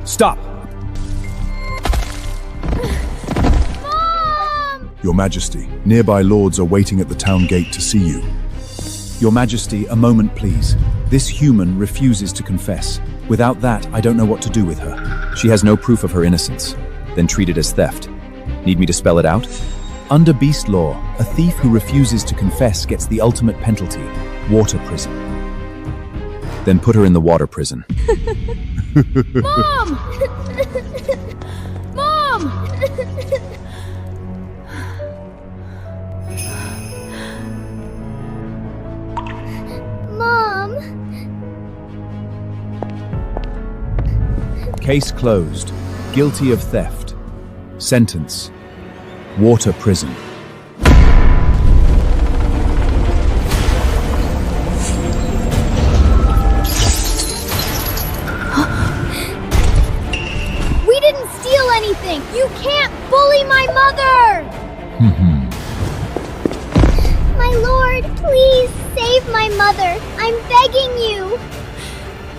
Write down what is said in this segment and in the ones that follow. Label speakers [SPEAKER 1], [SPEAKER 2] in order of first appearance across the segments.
[SPEAKER 1] Stop!
[SPEAKER 2] Mom!
[SPEAKER 3] Your Majesty, nearby lords are waiting at the town gate to see you.
[SPEAKER 1] Your Majesty, a moment please. This human refuses to confess. Without that, I don't know what to do with her. She has no proof of her innocence. Then treat it as theft. Need me to spell it out? Under beast law, a thief who refuses to confess gets the ultimate penalty, water prison. Then put her in the water prison.
[SPEAKER 2] Mom! Mom! Mom!
[SPEAKER 1] Case closed. Guilty of theft. Sentence: water prison.
[SPEAKER 2] We didn't steal anything! You can't bully my mother! My lord, please save my mother. I'm begging you.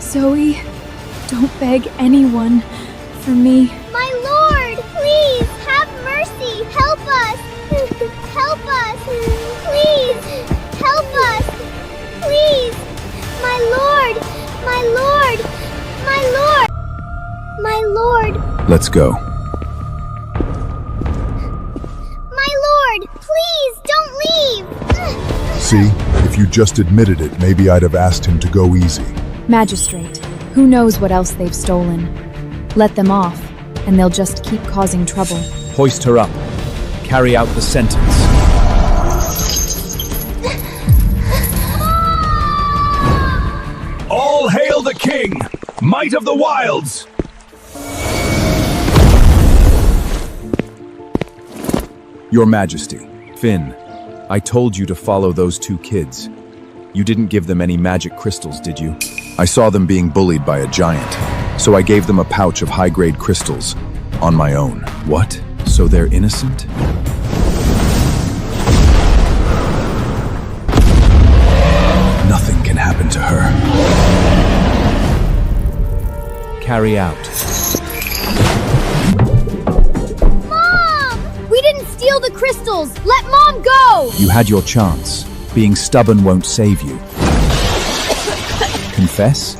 [SPEAKER 4] Zoe, don't beg anyone for me.
[SPEAKER 2] My lord, please have mercy. Help us. Help us. Please help us. Please. My lord. My lord. My lord. My lord.
[SPEAKER 1] Let's go.
[SPEAKER 2] My lord, please don't leave.
[SPEAKER 3] See, if you just admitted it, maybe I'd have asked him to go easy.
[SPEAKER 4] Magistrate, who knows what else they've stolen? Let them off, and they'll just keep causing trouble.
[SPEAKER 1] Hoist her up. Carry out the sentence.
[SPEAKER 5] All hail the king! Might of the wilds!
[SPEAKER 1] Your Majesty, Finn, I told you to follow those two kids. You didn't give them any magic crystals, did you?
[SPEAKER 3] I saw them being bullied by a giant, so I gave them a pouch of high-grade crystals on my own.
[SPEAKER 1] What? So they're innocent?
[SPEAKER 3] Nothing can happen to her.
[SPEAKER 1] Carry out.
[SPEAKER 2] Mom! We didn't steal the crystals. Let Mom go.
[SPEAKER 1] You had your chance. Being stubborn won't save you. Confess?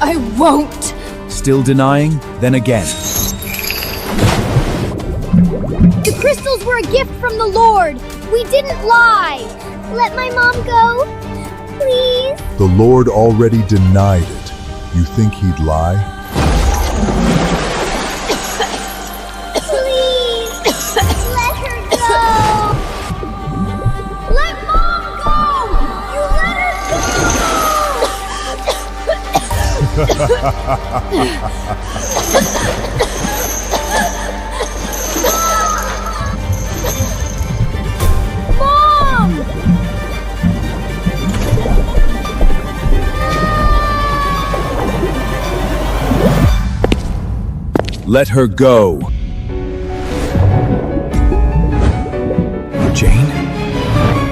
[SPEAKER 4] I won't!
[SPEAKER 1] Still denying? Then again.
[SPEAKER 2] The crystals were a gift from the Lord. We didn't lie. Let my mom go. Please.
[SPEAKER 3] The Lord already denied it. You think he'd lie?
[SPEAKER 2] Please. Let her go. Let Mom go. You let her Mom!
[SPEAKER 1] Let her go. Jane?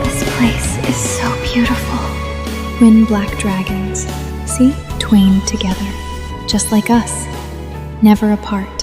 [SPEAKER 4] This place is so beautiful. Twin black dragons. See? Twain together. Just like us. Never apart.